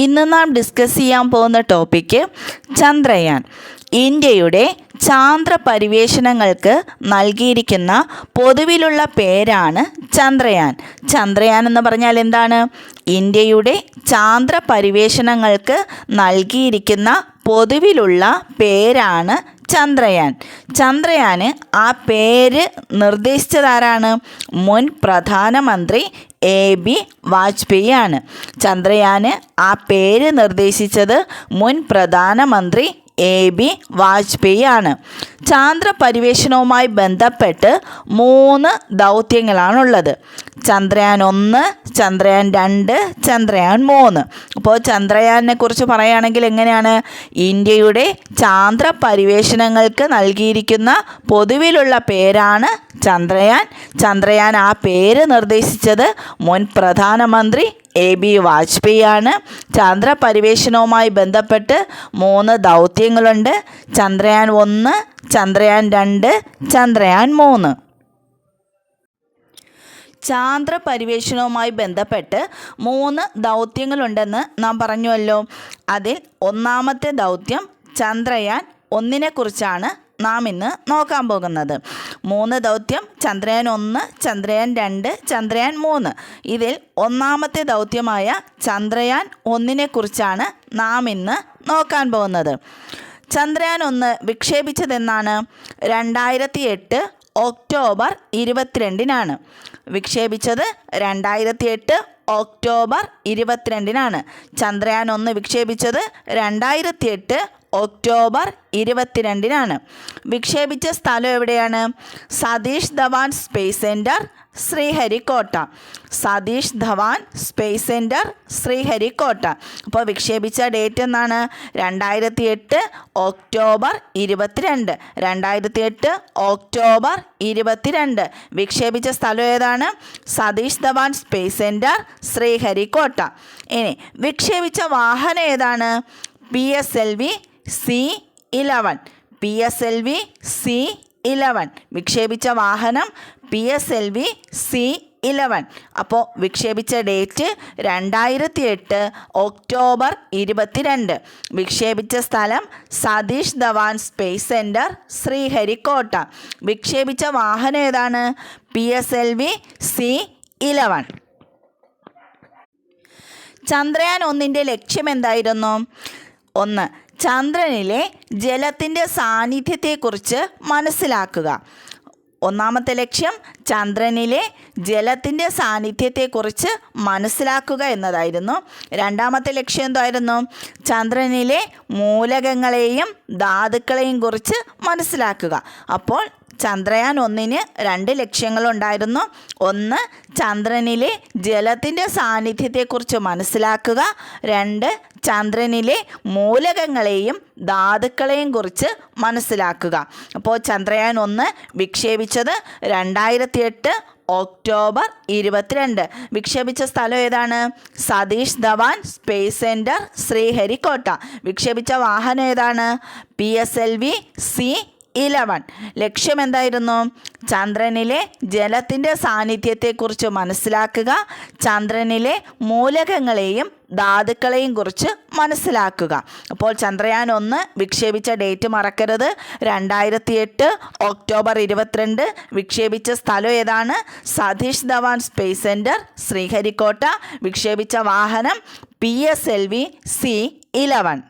ഇന്ന് നാം ഡിസ്കസ് ചെയ്യാൻ പോകുന്ന ടോപ്പിക്ക് ചന്ദ്രയാൻ. ഇന്ത്യയുടെ ചാന്ദ്ര പര്യവേഷണങ്ങൾക്ക് നൽകിയിരിക്കുന്ന പൊതുവിലുള്ള പേരാണ് ചന്ദ്രയാൻ. ചന്ദ്രയാൻ എന്ന് പറഞ്ഞാൽ എന്താണ്? ഇന്ത്യയുടെ ചാന്ദ്ര പര്യവേഷണങ്ങൾക്ക് നൽകിയിരിക്കുന്ന പൊതുവിലുള്ള പേരാണ് ചന്ദ്രയാൻ. ചന്ദ്രയാന് ആ പേര് നിർദ്ദേശിച്ചതാരാണ്? മുൻ പ്രധാനമന്ത്രി AB വാജ്പേയി ആണ്. ചന്ദ്രയാന് ആ പേര് നിർദ്ദേശിച്ചത് മുൻ പ്രധാനമന്ത്രി AB വാജ്പേയി ആണ്. ചാന്ദ്ര പര്യവേഷണവുമായി ബന്ധപ്പെട്ട് 3 ദൗത്യങ്ങളാണുള്ളത്. ചന്ദ്രയാൻ 1, ചന്ദ്രയാൻ 2, ചന്ദ്രയാൻ 3. അപ്പോൾ ചന്ദ്രയാനെ കുറിച്ച് പറയുകയാണെങ്കിൽ എങ്ങനെയാണ്? ഇന്ത്യയുടെ ചാന്ദ്ര പര്യവേഷണങ്ങൾക്ക് നൽകിയിരിക്കുന്ന പൊതുവിലുള്ള പേരാണ് ചന്ദ്രയാൻ. ചന്ദ്രയാൻ ആ പേര് നിർദ്ദേശിച്ചത് മുൻ പ്രധാനമന്ത്രി AB വാജ്പേയി ആണ്. ചാന്ദ്ര പര്യവേഷണവുമായി ബന്ധപ്പെട്ട് 3 ദൗത്യങ്ങളുണ്ട്. ചന്ദ്രയാൻ 1, ചന്ദ്രയാൻ 2, ചന്ദ്രയാൻ 3. ചാന്ദ്ര പര്യവേഷണവുമായി ബന്ധപ്പെട്ട് 3 ദൗത്യങ്ങളുണ്ടെന്ന് നാം പറഞ്ഞുവല്ലോ. അതിൽ ഒന്നാമത്തെ ദൗത്യം ചന്ദ്രയാൻ 1 കുറിച്ചാണ് നാം ഇന്ന് നോക്കാൻ പോകുന്നത്. 3 ദൗത്യം ചന്ദ്രയാൻ 1, ചന്ദ്രയാൻ 2, ചന്ദ്രയാൻ 3. ഇതിൽ ഒന്നാമത്തെ ദൗത്യമായ ചന്ദ്രയാൻ 1 കുറിച്ചാണ് നാം ഇന്ന് നോക്കാൻ പോകുന്നത്. ചന്ദ്രയാൻ 1 വിക്ഷേപിച്ചതെന്നാണ്? 2008 ഒക്ടോബർ 22-നാണ്. വിക്ഷേപിച്ചത് 2008 ഒക്ടോബർ 22-നാണ്. ചന്ദ്രയാൻ 1 വിക്ഷേപിച്ചത് 2008 ഒക്ടോബർ 22-നാണ്. വിക്ഷേപിച്ച സ്ഥലം എവിടെയാണ്? Satish Dhawan space centre, Sriharikota. Satish Dhawan space centre, Sriharikota. അപ്പോൾ വിക്ഷേപിച്ച ഡേറ്റ് എന്നാണ്? 2008 ഒക്ടോബർ 22. 2008 ഒക്ടോബർ 22. വിക്ഷേപിച്ച സ്ഥലം ഏതാണ്? Satish Dhawan space centre, Sriharikota. ഇനി വിക്ഷേപിച്ച വാഹനം ഏതാണ്? PSLV C-11. PSLV C-11. വിക്ഷേപിച്ച വാഹനം PSLV C-11. അപ്പോൾ വിക്ഷേപിച്ച ഡേറ്റ് 2008 ഒക്ടോബർ 22. വിക്ഷേപിച്ച സ്ഥലം സതീഷ് ധവാൻ സ്പേസ് സെൻറ്റർ, ശ്രീഹരിക്കോട്ട. വിക്ഷേപിച്ച വാഹനം ഏതാണ്? PSLV C-11. ചന്ദ്രയാൻ 1 ലക്ഷ്യം എന്തായിരുന്നു? 1. ചന്ദ്രനിലെ ജലത്തിൻ്റെ സാന്നിധ്യത്തെക്കുറിച്ച് മനസ്സിലാക്കുക. ഒന്നാമത്തെ ലക്ഷ്യം ചന്ദ്രനിലെ ജലത്തിൻ്റെ സാന്നിധ്യത്തെക്കുറിച്ച് മനസ്സിലാക്കുക എന്നതായിരുന്നു. രണ്ടാമത്തെ ലക്ഷ്യം എന്തായിരുന്നു? ചന്ദ്രനിലെ മൂലകങ്ങളെയും ധാതുക്കളെയും കുറിച്ച് മനസ്സിലാക്കുക. അപ്പോൾ ചന്ദ്രയാൻ 1 2 ലക്ഷ്യങ്ങളുണ്ടായിരുന്നു. 1. ചന്ദ്രനിലെ ജലത്തിൻ്റെ സാന്നിധ്യത്തെക്കുറിച്ച് മനസ്സിലാക്കുക. 2. ചന്ദ്രനിലെ മൂലകങ്ങളെയും ധാതുക്കളെയും കുറിച്ച് മനസ്സിലാക്കുക. അപ്പോൾ ചന്ദ്രയാൻ 1 വിക്ഷേപിച്ചത് 2008 ഒക്ടോബർ 22. വിക്ഷേപിച്ച സ്ഥലം ഏതാണ്? Satish Dhawan space centre, Sriharikota. വിക്ഷേപിച്ച വാഹനം ഏതാണ്? PSLV C-11. ലക്ഷ്യം എന്തായിരുന്നു? ചന്ദ്രനിലെ ജലത്തിൻ്റെ സാന്നിധ്യത്തെക്കുറിച്ച് മനസ്സിലാക്കുക. ചന്ദ്രനിലെ മൂലകങ്ങളെയും ധാതുക്കളെയും കുറിച്ച് മനസ്സിലാക്കുക. അപ്പോൾ ചന്ദ്രയാൻ 1 വിക്ഷേപിച്ച ഡേറ്റ് മറക്കരുത്. 2008 ഒക്ടോബർ 22. വിക്ഷേപിച്ച സ്ഥലം ഏതാണ്? Satish Dhawan space centre, Sriharikota. വിക്ഷേപിച്ച വാഹനം PSLV C-11.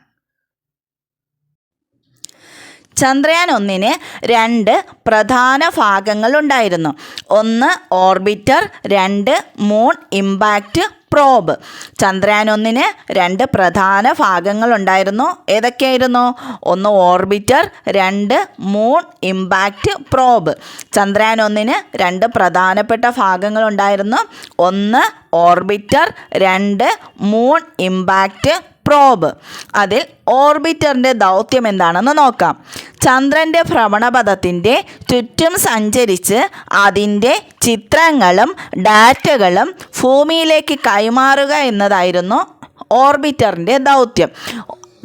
ചന്ദ്രയാൻ 1 2 പ്രധാന ഭാഗങ്ങളുണ്ടായിരുന്നു. 1 orbiter, 2 moon impact probe. Chandrayaan 1 2 പ്രധാന ഭാഗങ്ങളുണ്ടായിരുന്നു. ഏതൊക്കെയായിരുന്നു? 1 orbiter, 2 moon impact probe. Chandrayaan 1 2 പ്രധാനപ്പെട്ട ഭാഗങ്ങളുണ്ടായിരുന്നു. 1 ഓർബിറ്റർ, 2 മൂൺ ഇമ്പാക്റ്റ് പ്രോബ്. അതിൽ ഓർബിറ്ററിൻ്റെ ദൗത്യം എന്താണെന്ന് നോക്കാം. ചന്ദ്രൻ്റെ ഭ്രമണപഥത്തിൻ്റെ ചുറ്റും സഞ്ചരിച്ച് അതിൻ്റെ ചിത്രങ്ങളും ഡാറ്റകളും ഭൂമിയിലേക്ക് കൈമാറുക എന്നതായിരുന്നു ഓർബിറ്ററിൻ്റെ ദൗത്യം.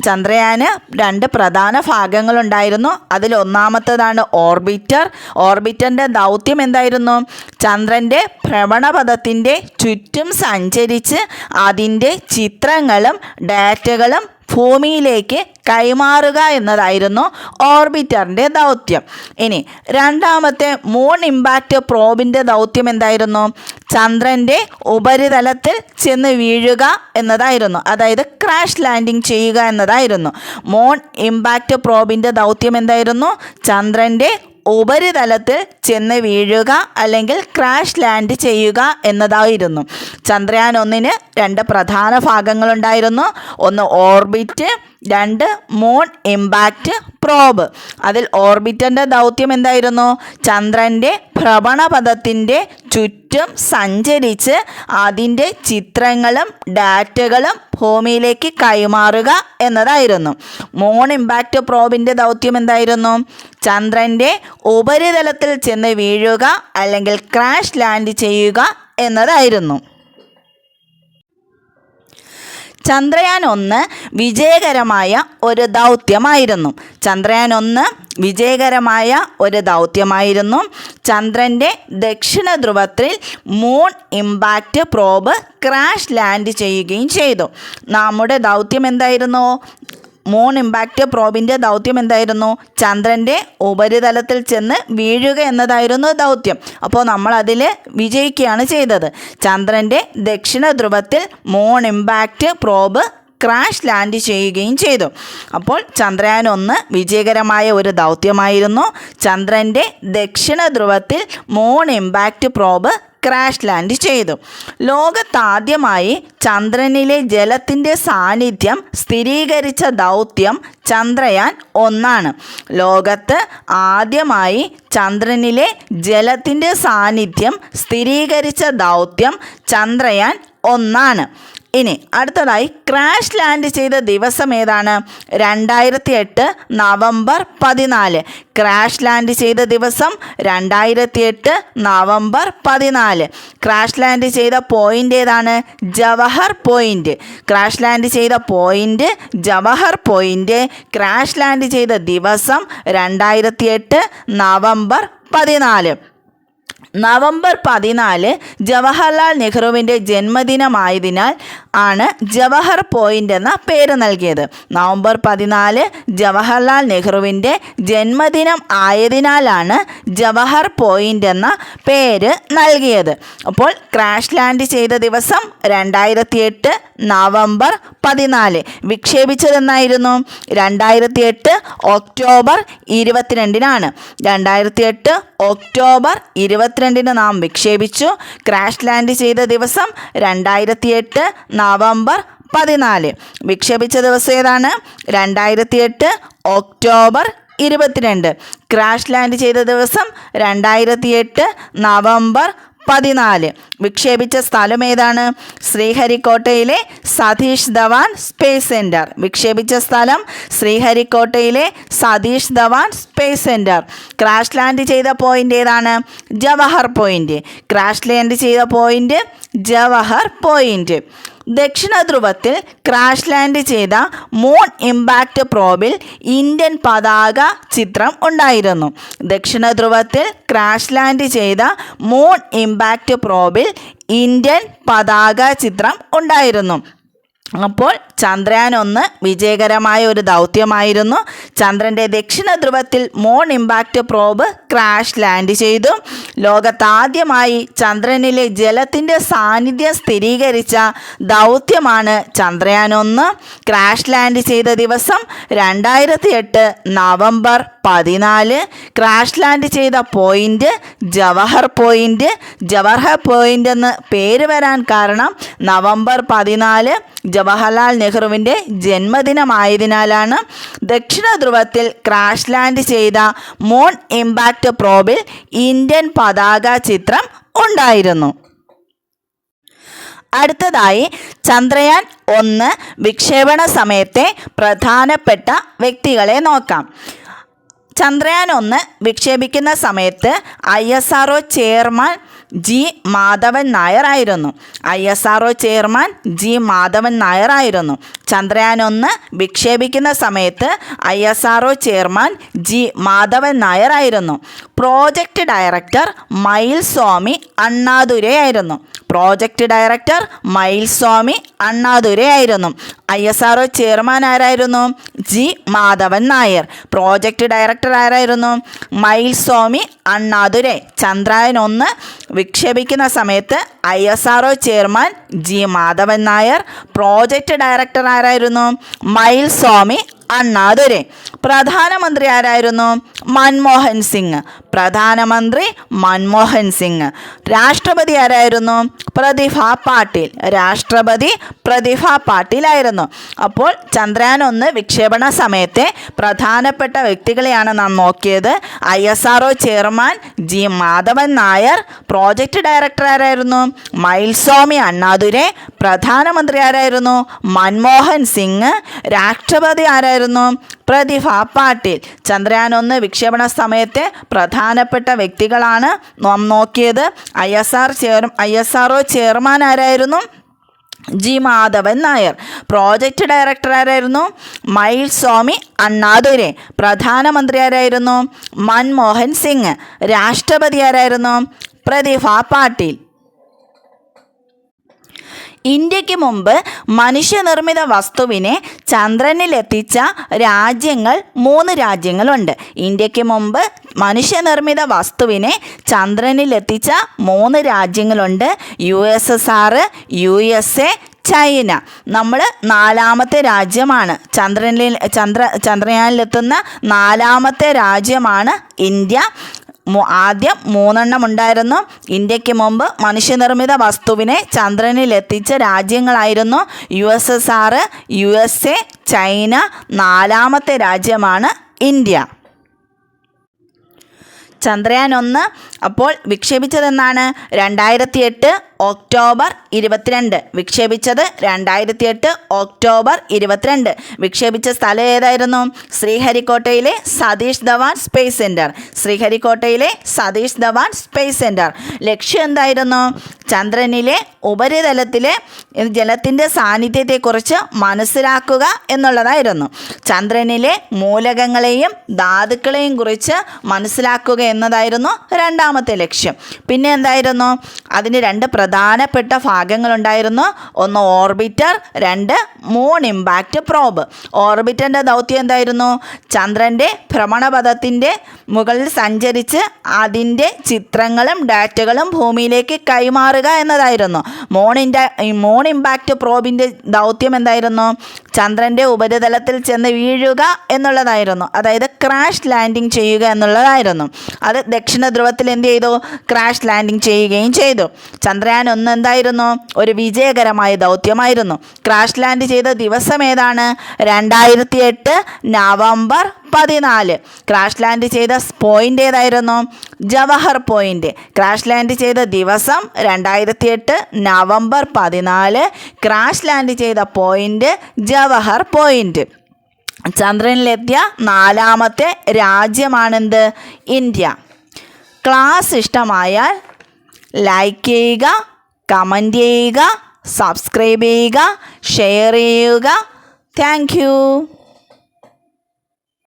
ചന്ദ്രയാന് 2 പ്രധാന ഭാഗങ്ങളുണ്ടായിരുന്നു. അതിൽ ഒന്നാമത്തേതാണ് ഓർബിറ്റർ. ഓർബിറ്ററിൻ്റെ ദൗത്യം എന്തായിരുന്നു? ചന്ദ്രൻ്റെ ഭ്രമണപഥത്തിൻ്റെ ചുറ്റും സഞ്ചരിച്ച് അതിൻ്റെ ചിത്രങ്ങളും ഡാറ്റകളും ഭൂമിയിലേക്ക് കൈമാറുക എന്നതായിരുന്നു ഓർബിറ്ററിൻ്റെ ദൗത്യം. ഇനി രണ്ടാമത്തെ മൂൺ ഇമ്പാക്റ്റ് പ്രോബിൻ്റെ ദൗത്യം എന്തായിരുന്നു? ചന്ദ്രൻ്റെ ഉപരിതലത്തിൽ ചെന്ന് വീഴുക എന്നതായിരുന്നു. അതായത് ക്രാഷ് ലാൻഡിങ് ചെയ്യുക എന്നതായിരുന്നു. മൂൺ ഇമ്പാക്റ്റ് പ്രോബിൻ്റെ ദൗത്യം എന്തായിരുന്നു? ചന്ദ്രൻ്റെ ഉപരിതലത്തിൽ ചെന്ന് വീഴുക അല്ലെങ്കിൽ ക്രാഷ് ലാൻഡ് ചെയ്യുക എന്നതായിരുന്നു. ചന്ദ്രയാൻ 1-ന് 2 പ്രധാന ഭാഗങ്ങളുണ്ടായിരുന്നു. ഒന്ന് ഓർബിറ്റ്, 2 മൂൺ ഇമ്പാക്റ്റ് പ്രോബ്. അതിൽ ഓർബിറ്ററിൻ്റെ ദൗത്യം എന്തായിരുന്നു? ചന്ദ്രൻ്റെ ഭ്രമണപഥത്തിൻ്റെ ചുറ്റും സഞ്ചരിച്ച് അതിൻ്റെ ചിത്രങ്ങളും ഡാറ്റകളും ഭൂമിയിലേക്ക് കൈമാറുക എന്നതായിരുന്നു. മൂൺ ഇമ്പാക്റ്റ് പ്രോബിൻ്റെ ദൗത്യം എന്തായിരുന്നു? ചന്ദ്രൻ്റെ ഉപരിതലത്തിൽ ചെന്ന് വീഴുക അല്ലെങ്കിൽ ക്രാഷ് ലാൻഡ് ചെയ്യുക എന്നതായിരുന്നു. ചന്ദ്രയാൻ 1 വിജയകരമായ ഒരു ദൗത്യമായിരുന്നു. ചന്ദ്രയാൻ 1 വിജയകരമായ ഒരു ദൗത്യമായിരുന്നു. ചന്ദ്രൻ്റെ ദക്ഷിണ ധ്രുവത്തിൽ moon impact probe crash land ചെയ്യുകയും ചെയ്തു. നമ്മുടെ ദൗത്യം എന്തായിരുന്നു? മൂൺ ഇമ്പാക്റ്റ് പ്രോബിൻ്റെ ദൗത്യം എന്തായിരുന്നു? ചന്ദ്രൻ്റെ ഉപരിതലത്തിൽ ചെന്ന് വീഴുക എന്നതായിരുന്നു ദൗത്യം. അപ്പോൾ നമ്മൾ അതിൽ വിജയിക്കുകയാണ് ചെയ്തത്. ചന്ദ്രൻ്റെ ദക്ഷിണ ധ്രുവത്തിൽ moon impact probe crash land ചെയ്യുകയും ചെയ്തു. അപ്പോൾ ചന്ദ്രയാൻ 1 വിജയകരമായ ഒരു ദൗത്യമായിരുന്നു. ചന്ദ്രൻ്റെ ദക്ഷിണ ധ്രുവത്തിൽ moon impact probe crash land ചെയ്തു. ലോകത്താദ്യമായി ചന്ദ്രനിലെ ജലത്തിൻ്റെ സാന്നിധ്യം സ്ഥിരീകരിച്ച ദൗത്യം ചന്ദ്രയാൻ 1 ലോകത്ത് ആദ്യമായി ചന്ദ്രനിലെ ജലത്തിൻ്റെ സാന്നിധ്യം സ്ഥിരീകരിച്ച ദൗത്യം ചന്ദ്രയാൻ 1. ഇനി അടുത്തതായി ക്രാഷ് ലാൻഡ് ചെയ്ത ദിവസം ഏതാണ്? 2008 നവംബർ 14. ക്രാഷ് ലാൻഡ് ചെയ്ത ദിവസം 2008 നവംബർ 14. ക്രാഷ് ലാൻഡ് ചെയ്ത പോയിൻ്റ് ഏതാണ്? ജവഹർ പോയിൻ്റ്. ക്രാഷ് ലാൻഡ് ചെയ്ത point Jawahar point. Crash land ചെയ്ത ദിവസം 2008 നവംബർ 14. നവംബർ 14 ജവഹർലാൽ നെഹ്റുവിൻ്റെ ജന്മദിനമായതിനാൽ ആണ് ജവഹർ പോയിൻ്റ് എന്ന പേര് നൽകിയത്. നവംബർ 14 ജവഹർലാൽ നെഹ്റുവിൻ്റെ ജന്മദിനം ആയതിനാലാണ് ജവഹർ പോയിൻ്റ് എന്ന പേര് നൽകിയത്. അപ്പോൾ ക്രാഷ് ലാൻഡ് ചെയ്ത ദിവസം 2008 നവംബർ 14. വിക്ഷേപിച്ചതെന്നായിരുന്നു? 2008 ഒക്ടോബർ 22-നാണ്. 2008 ഒക്ടോബർ 22-ന് നാം വിക്ഷേപിച്ചു. ക്രാഷ് ലാൻഡ് ചെയ്ത ദിവസം 2008 നവംബർ 14. വിക്ഷേപിച്ച ദിവസം ഏതാണ്? 2008 ഒക്ടോബർ 22. ക്രാഷ് ലാൻഡ് ചെയ്ത ദിവസം 2008 നവംബർ 14. വിക്ഷേപിച്ച സ്ഥലം ഏതാണ്? ശ്രീഹരിക്കോട്ടയിലെ സതീഷ് ധവാൻ സ്പേസ് സെൻറ്റർ. വിക്ഷേപിച്ച സ്ഥലം ശ്രീഹരിക്കോട്ടയിലെ Satish Dhawan space centre. Crash land ചെയ്ത പോയിൻ്റ് ഏതാണ്? ജവഹർ പോയിൻ്റ്. ക്രാഷ് ലാൻഡ് ചെയ്ത പോയിൻ്റ് ജവഹർ പോയിൻ്റ്. ദക്ഷിണ ധ്രുവത്തിൽ ക്രാഷ് ലാൻഡ് ചെയ്ത മൂൺ ഇമ്പാക്റ്റ് പ്രോബിൽ ഇന്ത്യൻ പതാക ചിത്രം ഉണ്ടായിരുന്നു. ദക്ഷിണ ധ്രുവത്തിൽ ക്രാഷ് ലാൻഡ് ചെയ്ത മൂൺ ഇമ്പാക്റ്റ് പ്രോബിൽ ഇന്ത്യൻ പതാക ചിത്രം ഉണ്ടായിരുന്നു. അപ്പോൾ ചന്ദ്രയാൻ 1 വിജയകരമായ ഒരു ദൗത്യമായിരുന്നു. ചന്ദ്രൻ്റെ ദക്ഷിണ ധ്രുവത്തിൽ moon impact probe crash land ചെയ്തു. ലോകത്താദ്യമായി ചന്ദ്രനിലെ ജലത്തിൻ്റെ സാന്നിധ്യം സ്ഥിരീകരിച്ച ദൗത്യമാണ് ചന്ദ്രയാൻ 1. ക്രാഷ് ലാൻഡ് ചെയ്ത ദിവസം 2008 നവംബർ 14. ക്രാഷ് ലാൻഡ് ചെയ്ത point Jawahar point. Jawahar point എന്ന് പേര് വരാൻ കാരണം നവംബർ 14 ജവഹർലാൽ നെഹ്റുവിൻ്റെ ജന്മദിനമായതിനാലാണ്. ദക്ഷിണ ധ്രുവത്തിൽ ക്രാഷ് ലാൻഡ് ചെയ്ത മൂൺ ഇമ്പാക്റ്റ് പ്രോബിൽ ഇന്ത്യൻ പതാക ചിത്രം ഉണ്ടായിരുന്നു. അടുത്തതായി ചന്ദ്രയാൻ 1 വിക്ഷേപണ സമയത്തെ പ്രധാനപ്പെട്ട വ്യക്തികളെ നോക്കാം. ചന്ദ്രയാൻ 1 വിക്ഷേപിക്കുന്ന സമയത്ത് ISRO ചെയർമാൻ ജി മാധവൻ നായർ ആയിരുന്നു. ISRO ചെയർമാൻ ജി മാധവൻ നായർ ആയിരുന്നു. ചന്ദ്രയാൻ 1 വിക്ഷേപിക്കുന്ന സമയത്ത് ISRO ചെയർമാൻ ജി മാധവൻ നായർ ആയിരുന്നു. പ്രോജക്റ്റ് ഡയറക്ടർ മയിൽസ്വാമി അണ്ണാദുരൈ ആയിരുന്നു. പ്രോജക്റ്റ് ഡയറക്ടർ മയിൽസ്വാമി അണ്ണാദുരൈ ആയിരുന്നു. ISRO ചെയർമാൻ ആരായിരുന്നു? G Madhavan Nair. Project director ആരായിരുന്നു? മയിൽസ്വാമി അണ്ണാദുരൈ. ചന്ദ്രയാൻ 1 വിക്ഷേപിക്കുന്ന സമയത്ത് ISRO chairman G Madhavan Nair. Project director ആരായിരുന്നു? മയിൽസ്വാമി അണ്ണാദുരൈ. പ്രധാനമന്ത്രി ആരായിരുന്നു? മൻമോഹൻ സിംഗ്. പ്രധാനമന്ത്രി മൻമോഹൻ സിംഗ്. രാഷ്ട്രപതി ആരായിരുന്നു? പ്രതിഭ പാട്ടീൽ. രാഷ്ട്രപതി പ്രതിഭ പാട്ടീലായിരുന്നു. അപ്പോൾ ചന്ദ്രയാൻ 1 വിക്ഷേപണ സമയത്തെ പ്രധാനപ്പെട്ട വ്യക്തികളെയാണ് നാം നോക്കിയത്. ISRO chairman G Madhavan Nair. Project director ആരായിരുന്നു? മയിൽസ്വാമി അണ്ണാദുരൈ. പ്രധാനമന്ത്രി ആരായിരുന്നു? മൻമോഹൻ സിംഗ്. രാഷ്ട്രപതി ആരായിരുന്നു? പ്രതിഭ പാട്ടീൽ. ചന്ദ്രയാൻ 1 വിക്ഷേപണ സമയത്തെ പ്രധാനപ്പെട്ട വ്യക്തികളാണ് നാം നോക്കിയത്. ISRO ചെയർമാൻ ആരായിരുന്നു? G Madhavan Nair. Project director ആരായിരുന്നു? മയിൽസ്വാമി അണ്ണാദുരൈ. പ്രധാനമന്ത്രി ആരായിരുന്നു? മൻമോഹൻ സിംഗ്. രാഷ്ട്രപതി ആരായിരുന്നു? പ്രതിഭ പാട്ടീൽ. ഇന്ത്യക്ക് മുമ്പ് മനുഷ്യനിർമ്മിത വസ്തുവിനെ ചന്ദ്രനിലെത്തിച്ച രാജ്യങ്ങൾ 3 രാജ്യങ്ങളുണ്ട്. ഇന്ത്യക്ക് മുമ്പ് മനുഷ്യനിർമ്മിത വസ്തുവിനെ ചന്ദ്രനിലെത്തിച്ച 3 രാജ്യങ്ങളുണ്ട്. USSR, USA, China. നമ്മൾ 4ാമത്തെ രാജ്യമാണ്. ചന്ദ്രയാനിലെത്തുന്ന 4ാമത്തെ രാജ്യമാണ് ഇന്ത്യ. ആദ്യം 3 ഉണ്ടായിരുന്നു. ഇന്ത്യക്ക് മുമ്പ് മനുഷ്യനിർമ്മിത വസ്തുവിനെ ചന്ദ്രനിലെത്തിച്ച രാജ്യങ്ങളായിരുന്നു USSR, USA, ചൈന. 4ാമത്തെ രാജ്യമാണ് ഇന്ത്യ. ചന്ദ്രയാൻ 1 അപ്പോൾ വിക്ഷേപിച്ചതെന്നാണ്? 2008 ഒക്ടോബർ 22. വിക്ഷേപിച്ചത് 2008 ഒക്ടോബർ 22. വിക്ഷേപിച്ച സ്ഥലം ഏതായിരുന്നു? ശ്രീഹരിക്കോട്ടയിലെ സതീഷ് ധവാൻ സ്പേസ് സെൻറ്റർ. ശ്രീഹരിക്കോട്ടയിലെ സതീഷ് ധവാൻ സ്പേസ് സെൻറ്റർ. ലക്ഷ്യം എന്തായിരുന്നു? ചന്ദ്രനിലെ ഉപരിതലത്തിലെ ജലത്തിൻ്റെ സാന്നിധ്യത്തെക്കുറിച്ച് മനസ്സിലാക്കുക എന്നുള്ളതായിരുന്നു. ചന്ദ്രനിലെ മൂലകങ്ങളെയും ധാതുക്കളെയും കുറിച്ച് മനസ്സിലാക്കുക എന്നതായിരുന്നു 2ാമത്തെ ലക്ഷ്യം. പിന്നെ എന്തായിരുന്നു? അതിന് 2 പ്രധാനപ്പെട്ട ഭാഗങ്ങളുണ്ടായിരുന്നു. ഒന്ന് ഓർബിറ്റർ, 2 മൂൺ ഇമ്പാക്റ്റ് പ്രോബ്. ഓർബിറ്ററിൻ്റെ ദൗത്യം എന്തായിരുന്നു? ചന്ദ്രൻ്റെ ഭ്രമണപഥത്തിൻ്റെ മുകളിൽ സഞ്ചരിച്ച് അതിൻ്റെ ചിത്രങ്ങളും ഡാറ്റകളും ഭൂമിയിലേക്ക് കൈമാറുക എന്നതായിരുന്നു. മൂൺ ഇമ്പാക്റ്റ് പ്രോബിൻ്റെ ദൗത്യം എന്തായിരുന്നു? ചന്ദ്രൻ്റെ ഉപരിതലത്തിൽ ചെന്ന് വീഴുക എന്നുള്ളതായിരുന്നു. അതായത് ക്രാഷ് ലാൻഡിങ് ചെയ്യുക എന്നുള്ളതായിരുന്നു. അത് ദക്ഷിണ ധ്രുവത്തിൽ എന്ത് ചെയ്തു? ക്രാഷ് ലാൻഡിങ് ചെയ്യുകയും ചെയ്തു. ചന്ദ്രയാൻ 1 എന്തായിരുന്നു? ഒരു വിജയകരമായ ദൗത്യമായിരുന്നു. ക്രാഷ് ലാൻഡ് ചെയ്ത ദിവസം ഏതാണ്? 2008 നവംബർ 14. ക്രാഷ് ലാൻഡ് ചെയ്ത പോയിൻ്റ് ഏതായിരുന്നു? ജവഹർ പോയിൻ്റ്. ക്രാഷ് ലാൻഡ് ചെയ്ത ദിവസം 2008 നവംബർ 14. ക്രാഷ് ലാൻഡ് ചെയ്ത പോയിൻ്റ് ജവഹർ പോയിൻ്റ്. ചന്ദ്രനിലെത്തിയ 4ാമത്തെ രാജ്യമാണെന്ത്? ഇന്ത്യ. ക്ലാസ് ഇഷ്ടമായാൽ ലൈക്ക് ചെയ്യുക, കമൻറ്റ് ചെയ്യുക, സബ്സ്ക്രൈബ് ചെയ്യുക, ഷെയർ ചെയ്യുക. Thank U.